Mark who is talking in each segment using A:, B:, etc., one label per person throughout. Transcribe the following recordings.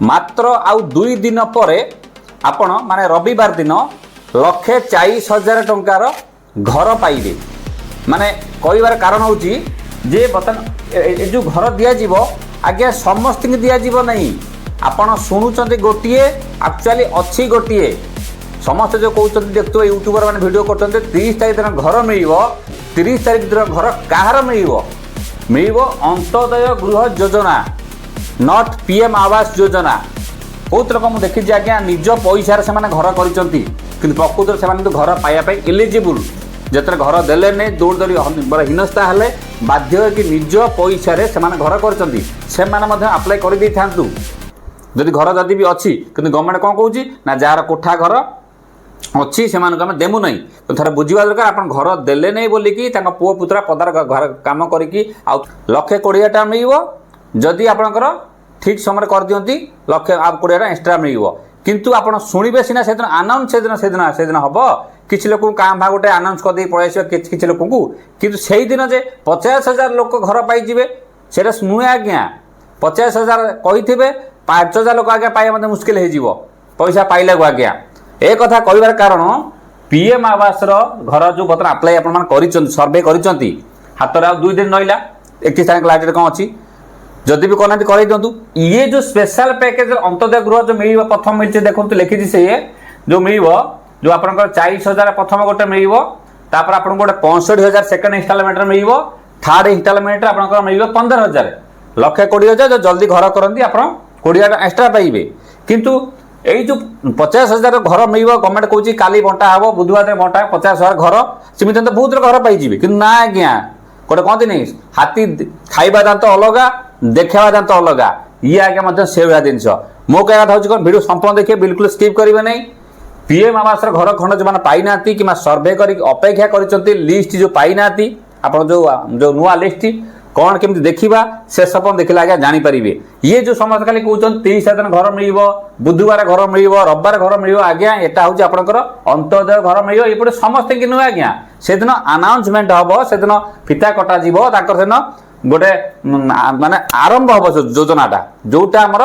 A: मात्र आउ 2 दिन पर आपण माने रविवार दिन 1,40,000 टंकार घर पाइबे। माने कहबार कारण हूँ जे बर्तमान जो घर दिज्व आज्ञा समस्त दिज्व नहीं आपण शुणुंट गोटे एक्चुअली अच्छी गोटे समस्त जो कहते देखु यूट्यूबर मैंने वीडियो करते 30 तारीख दिन घर मिल 30 तारीख दिन घर कहार मिल अंत्योदय गृह योजना नॉट पीएम आवास योजना। बहुत लोक मुझे देखी आज्ञा निज पैसा से घर कर प्रकृत से घर पाइबापी इलिजिबल जिते घर देले नहीं दौड़ दौड़ी हीनस्था हेले बाध्य कि निज पैसा से घर कर आप्लाय कर जदि घर जदि भी अच्छी कि गवर्नमेंट कौन कौन ना जार कोठा घर अच्छी से आम देमु नहीं तो थे बुझा दरकार आप घर देले नहीं बोलिकी पुओ पुतरा पदार घर कम करके 1,20,000 मिल जदि आपंकर ठीक समय कर दिखती 1,20,000 एक्सट्रा मिल किंतु आप शुणे सीना से आनाउंस से दिन हम किसी लोक क्या भाग गोटे आनाउंस कर पलैस किसी लोक कि से दिन जे 50,000 लोक घर पाइबे से नुहे आज्ञा 50,000 कही 5,000 लोक आज्ञा पाइबा मतलब मुस्किल हो पैसा पाइला को आज्ञा एक कथा कहबार कारण पीएम आवास घर जो बर्तमान आप्लाय आप सर्वे कर हाथ में 2 दिन रहा 31 तारीख लास्ट कौन अच्छी जदि भी करना कर दिंतु ये जो स्पेशल पैकेज अंत्योदय गृह जो मिल प्रथम मिलती देखो लिखी से जो मिल जो आप 40,000 प्रथम गोटे मिल आप गोटे 65,000 सेकेंड इनस्टॉलमेंट मिल थर्ड इनस्टॉलमेंट आप मिल 15,000 1,20,000 जो जल्दी घर करती आप 20,000 एक्सट्रा पाइबे किंतु यही जो 50,000 घर मिल गवर्नमेंट कौन काली बंटा हे बुधवार बंटा 50,000 घर सेमती तो बहुत घर पाइबे कि ना आज्ञा गोटे कहती नहीं हाथी खाइबा दांत अलग देखा दांत अलग ये आज्ञा से भाया जिन मो कहना था कौन वीडियो संपूर्ण देखिए बिल्कुल स्किप करेंगे नहीं पीएम आवास घर खंड जो मैंने पाईना कि सर्वे कर अपेक्षा कर लिस्ट जो पाईना आप जो नुआ लिस्ट कौन केमती देखा से सब देखला आज्ञा जानीपर ये जो समस्त खाली कहते 30,000 दिन घर मिल बुधवार घर मिल रविवार घर मिल आज्ञा यहाँ हूँ आपंकर अंत्योदय घर मिल ये समस्त कि नुहे आज्ञा से दिन अनाउंसमेंट हम से दिन फिता कटा दिन गोटे माने आरंभ हम योजनाटा जोटा आमर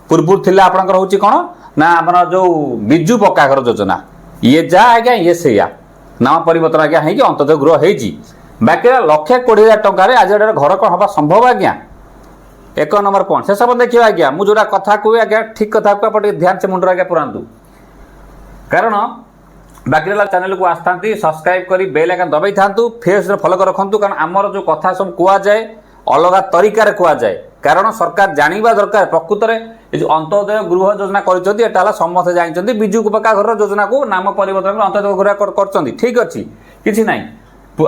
A: पूर्व थी आपंकर हूँ कौन ना आम जो बिजु पक्का घर योजना ये जा आज्ञा ये से नाम परिवर्तन आज्ञा है अंत्योदय गृह हो बाकी 1,20,000 टंकार आज घर कौन हवा संभव आज्ञा 1 नंबर पॉइंट से सब देखिए आज्ञा मुझे कथा कहे आज्ञा ठीक कथा को आप ध्यान से मुंडर आज्ञा पुरातु कारण बाकी रहा चैनल को आसता सब्सक्राइब कर बेल आज्ञा दबाई था फेस फॉलो कर रखु कारण आमर जो कथा सब कहुए अलग तरीकार कहुए कारण सरकार जानवा दरकार प्रकृत में ये जो अंत्योदय गृह योजना कर समस्ते जानते बिजु पक्का घर योजना को नाम परिवर्तन अंत्योदय गृह कर ठीक अच्छी किसी ना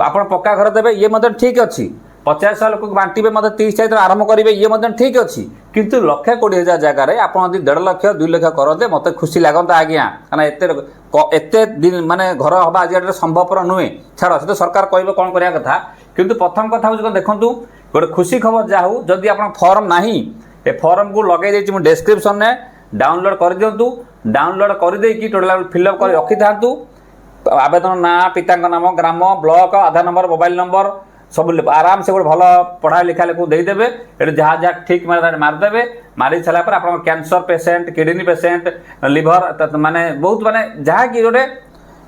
A: आप पक्का घर देवे ये ठीक अच्छी 50,000 लोक बांटे 30 तारीख आरंभ करेंगे ये ठीक अच्छी किंतु 1,20,000 जगार आप 1.5 लाख 2 लाख करदे मत खुशी लगता आज्ञा कारण एत दिन माने घर हवा आज संभवपर नुहे छाड़ से तो सरकार कह कौन करने कथा किंतु प्रथम कथा हूँ देखूँ गोटे खुशी खबर जहाँ हूँ जदि आप फॉर्म ना ए फॉर्म को लगे डिस्क्रिप्शन में डाउनलोड कर दिंतु डाउनलोड करदे टोटाल फिलअप कर रखी था आवेदन ना पिता नाम ग्राम ब्लॉक आधार नंबर मोबाइल नंबर सब आराम से गोटे भल पढ़ा लिखा लोक देदेवे ये जहाँ जहाँ ठीक मारिदेवे मारी सारापर आप cancer patient kidney patient liver माने बहुत माने जहाँ कि गोटे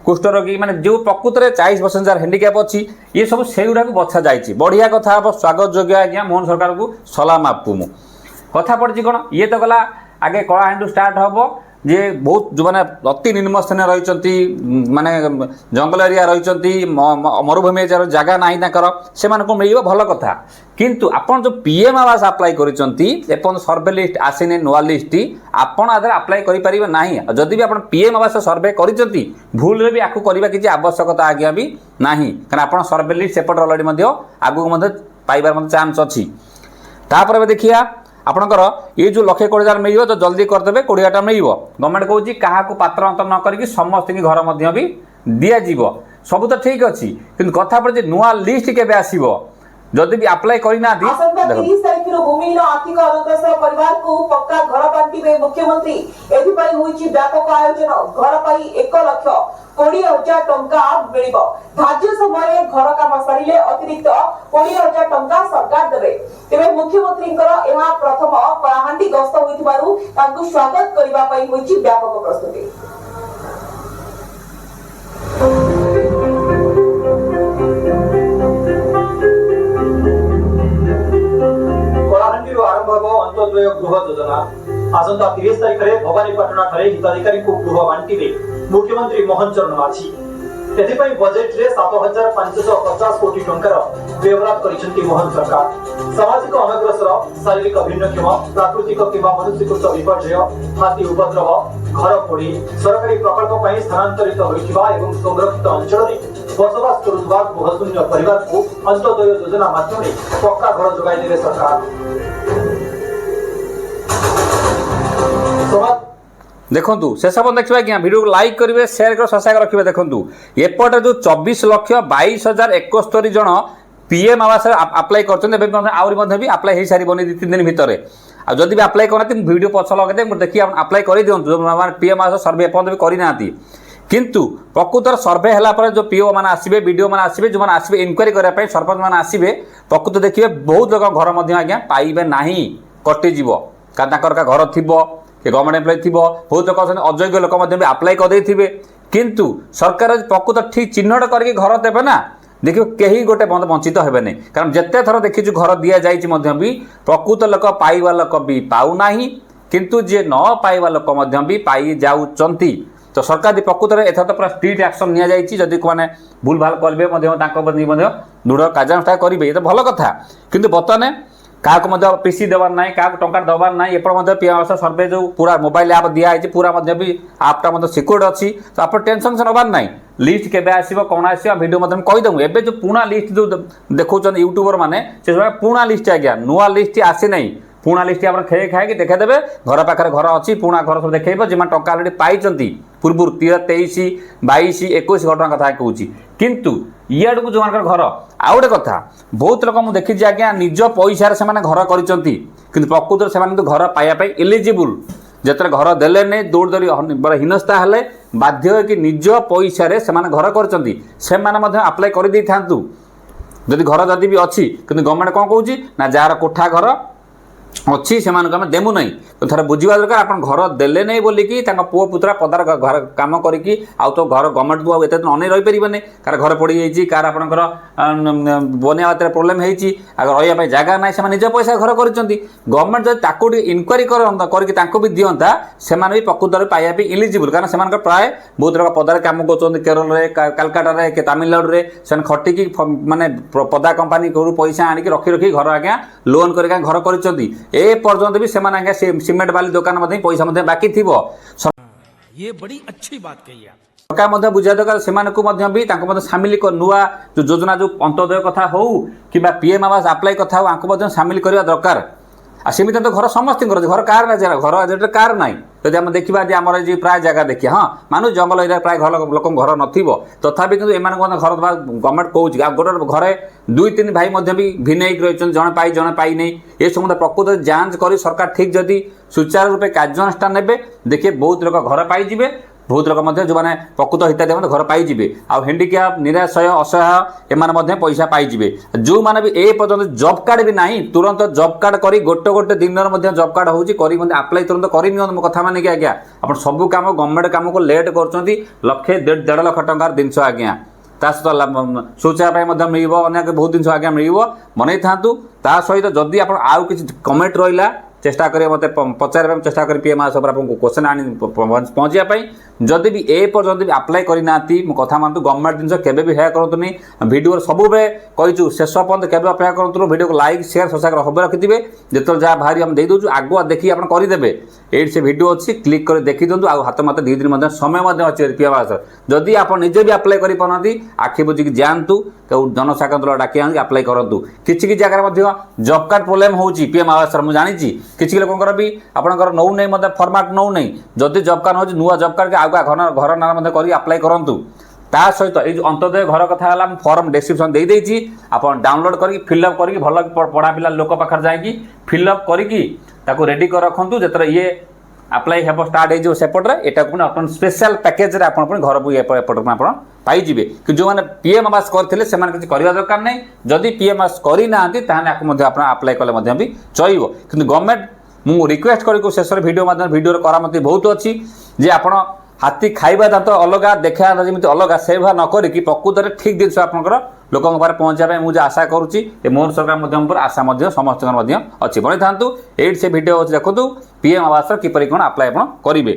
A: कुष्ठ रोगी माने जो प्रकृत में 40% हैंडिकैप अच्छी ये सब से गुड़ा बछा जाइए बढ़िया कथा हम स्वागत योग्य आज्ञा मोहन सरकार को सलाम आपको मु कथा पड़ी कौन ये तो गला आगे कलाहांडू स्टार्ट हम जे बहुत जो मैंने अति निम्न स्थान रही माने जंगल एरिया रही मरुभूमि जगह ना से मिल भल कथा किंतु आपन जो पीएम आवास अप्लाई कर सर्वे लिस्ट आसीने नुआ लिस्ट आपन आधार अप्लाई करें ना जदि भी आप पीएम आवास सर्वे कर भूल भी आपको करवा किसी आवश्यकता आज्ञा भी ना कारण आप सर्वे लिस्ट सेपट अलरेडी आगू पाइबार चान्स अच्छी तापर देखिए आपणकर ये जो 1,20,000 मिल तो जल्दी करदे 20,000 मिल गवर्नमेंट कौन क्या पात्र अंतर न करके समस्त घर भी दिज्व सब तो ठीक अच्छी कि कथा पड़े नुआ लिस्ट के आसो जदि भी अप्लाई करना
B: 30 तारिख भूमिहीन आर्थिक अनुग्रह परिवार को पक्का घर बांटे मुख्यमंत्री एथिपाई होईची व्यापक आयोजन घर पाई 1,20,000 टंका मिल धार्य समय घर काम सरिले अतिरिक्त 20,000 टंका सरकार देवे तेरे मुख्यमंत्री प्रथम कलाहांडी गस्त होइथिबारु स्वागत करने व्यापक प्रस्तुति।
C: आरंभ हो अंत्योदय गृह योजना आसंता 30 तारिख में भवानीपाटना हिताधिकारी को गृह बांटे मुख्यमंत्री मोहन चरण माझी। एथिपाई बजेट रे 7550 कोटी टंकार व्यवहार करिसेंती मोहन सरकार। सामाजिक अनग्रसर शारीरिक भिन्नक्षम प्राकृतिक किंवा मनुष्यकृत विपर्यय हाथी उपद्रव घर पोड़ी सरकारी प्रकल्प पर स्थानांतरित होइथिबा एवं संरक्षित अंचल में बसवास करुवा गृहशून्य परिवार को अंत्योदय योजना माध्यम पक्का घर जोगाई देवे सरकार।
A: देखु शेष देखिए आज्ञा वीडियो को लाइक करेंगे शेयर कर सब्सक्राइब रखिए। देखु एपटे जो 24,22,071 जन पीएम आवास आप्लाय कर भी आप्लाय हो सारी 2-3 दिन भितर आदि भी आप्लाय करना वीडियो पछ लगे देखिए आप्लाय कर दिखाँ पीएम आवास सर्वे एपर्यंत भी करना किंतु प्रकृतर सर्वे है जो पीओ मैंने आसवे बीडीओ मैंने आसवे जो मैंने आसवे इनक्वारी करने सरपंच मैंने आसवे प्रकृत देखिए बहुत लोग घर आज्ञा पाइबे ना कटिज कारण घर थी कि गवर्नमेंट एम्प्लॉय थी बहुत लोग अयोग्य लोक आप्लाय करदे किंतु सरकार प्रकृत ठीक चिन्हट करके घर देवे ना देखिए कहीं गोटे वंचित हेबे नहीं कारण जिते थर देखी घर दि जाए भी प्रकृत लोक पाइबा लोक भी पाऊना किंतु जे न पाइबा लोक भी पाई जाउचंती। तो सरकार प्रकृत में एथर तो पूरा स्ट्रिक्ट एक्शन नि जदि मैंने भूल भाल करेंगे दृढ़ कार्यानुष्ठान करेंगे ये तो भल कथा किंतु बर्तमान क्या पीसी देवार ना क्या टंका देवार ना एपटे पीएम आवास सर्वे जो पूरा मोबाइल आप दिखाई पूरा भी आपटा सिक्योर्ड अच्छी तो आप टेंशन नबार ना लिस्ट केबे आसीबो कौन आसीबो वीडियो मध्यम कहीदेमु एबे जो पुणा लिस्ट जो देखौछन यूट्यूबर माने से पुणा लिस्ट आज्ञा नुआ लिस्ट आसे नहीं पुणा लिस्ट आप खे खाए देखेदेवे घर पाखे घर अच्छी पुणा घर सब देखेब जो टंका अलरेडी पाई पूर्व 23, 22, 21 घटना कथा कहूँ किंतु इाड़ को जो घर आउ गोटे कथा बहुत लोग मुझे देखी आज्ञा निज पैसा से घर कर प्रकृत से घर पाइबा इलिजिबल जिते घर देले नहीं दौड़ दौड़ी बड़ा हीनस्ता हेले बाध्य कि निज पैसा से घर कर आप्लाय कर जदि घर जदि भी अच्छी कि गवर्नमेंट कौन कहूँ ना जार कोठा घर अच्छी से आम देमु नहीं तो थे बुझा दरकार आप घर देले नहीं बोलिकी पुओ पुतरा पदार घर कम करी आउ तो घर गवर्नमेंट को एत दिन अनै रही कार घर पड़ जाइए कार आपंकर बनिया बात प्रोब्लेम होती रही जगह ना से निज पैसा घर कर गवर्नमेंट जब इनक्वारी कर भी दिंता से भी प्रकृत में पाइबा इलिजिबल कारण से प्राय बहुत लोग पदार कम कर केरल में कालकाटा के तमिलनाडु में से खटिकी मानने पदा कंपानी पैसा आणिक रखी रखी घर आज्ञा लोन कर घर कर पर्यंत भी से सीमेंट बाली दुकान पैसा बाकी थी
D: ये बड़ी अच्छी बात कही आप
A: सरकार बुझा दरकार से सामिल नुआ जो योजना जो अंत्योदय कथा हो कि पीएम आवास आप्लाय कथा हो सामिल करवा दरकार सेमि तो घर समस्त घर कार ना घर कार ना जब आम देखा आम प्राय जगह देखिए हाँ मानु जंगल एरिया प्राय घर लोक घर नथिबो तथापि किंतु एम घर गवर्नमेंट कहूँ गोटे घरे 2-3 भाई भी भिन्न रही जड़े पाई नहीं ये सब प्रकृत जांच कर सरकार ठीक जदि सुचारू रूपे कार्यानुष्ठान ने देखिए बहुत लोग घर पाइबे बहुत लोग जो मैंने प्रकृत हिताधिकारी घर पाइबे आउ हैंडिक्याप निराशय असहाय एम पैसा पाइबे जो मैंने भी ए पर्यटन जॉब कार्ड भी नहीं तुरंत जॉब कार्ड करी गोटे गोटे दिन जॉब कार्ड होची आप्लाय तुरंत करी मो कथा मानिक आज्ञा आप सब काम गवर्नमेंट काम को लेट कर 1.5 लाख टंकार जिनस आज्ञा ता सहित शौचालय मिल अनेक बहुत जिन आज्ञा मिल मन था सहित जदि आप आउ कि कमेंट रहा चेष्टा करें मत पचार चेष्टा कर पीएम आवास आपको क्वेश्चन आनी पहुँचापी जदि भी ए पर्यटन भी आप्लाय करना कथा मानतु गवर्नमेंट जिन केवे भी हेयर करूँ भिडियो सब कहीचु शेष पर्यटन केवे अपेक्षा करूँ वीडियो को लाइक शेयर सब्सक्राइब सब रखिथे जो जहाँ बाहरी हम देदे आगुआ देखिए आप करदे ये से वीडियो अच्छी क्लिक कर देखी दिंतु आ हाथ मत 2 दिन समय अच्छे पीएम आवास जदि आप निजे भी आप्लाय कर आखि बुझिकी जातु जनसाधारण दल डाक आप्लाय करूँ किसी जगह जॉब कार्ड प्रोब्लेम हो पीएम आवास मुझे जानी किसी लोकर भी आपंकर नौ नहीं फर्माट नौ नहीं जदि जॉब कार्ड हो नुआ जॉब कार्ड आगे घर ना कर आप्लाय करूँ ता सहित ये जो अंत्योदय घर कथा है फॉर्म डिस्क्रिप्शन दे देती आप डाउनलोड करके फिलअप करके भल पढ़ा पिला लोक पाखे जाकि फिलअप करके रेडी कर रखु जो ये आप्लाय हे स्टार्ट हो सेपटे यहाँ अपन स्पेशल पैकेज आप घर को एपट आप पाइबे कि जो मैंने पीएम आवास करते से किसी करवा दरकार नहीं जदि पीएम आवास करना आप आप्लाय कले भी चलो कि गवर्नमेंट ମୁଁ ରିକ୍वेଷ୍ଟ କରି ଶେଷରେ ଭିଡ଼ିଓ ମାଧ୍ୟମରେ ଭିଡ଼ିଓର କରାମତି ବହୁତ ଅଛି ଯେ ଆପଣ ହାତୀ ଖାଇବା ଦାନ୍ତ ଅଲଗା ଦେଖିବା ଦାନ୍ତ ଯେମିତି ଅଲଗା ସେଭଳିଆ ନ କରିକି ପ୍ରକୃତରେ ଠିକ୍ ଜିନିଷ ଆପଣଙ୍କର ଲୋକଙ୍କ ପାଖରେ ପହଞ୍ଚିବା ପାଇଁ ମୁଁ ଯେ ଆଶା କରୁଛି ଏ ମୋହନ ସରକାର ମଧ୍ୟ ଆଶା ମଧ୍ୟ ସମସ୍ତଙ୍କର ମଧ୍ୟ ଅଛି। ବନେଇଥାନ୍ତୁ ଏଇଠି ସେ ଭିଡ଼ିଓ ଅଛି ଦେଖନ୍ତୁ ପିଏମ୍ ଆବାସର କିପରି କ'ଣ ଆପ୍ଲାଏ ଆପଣ କରିବେ।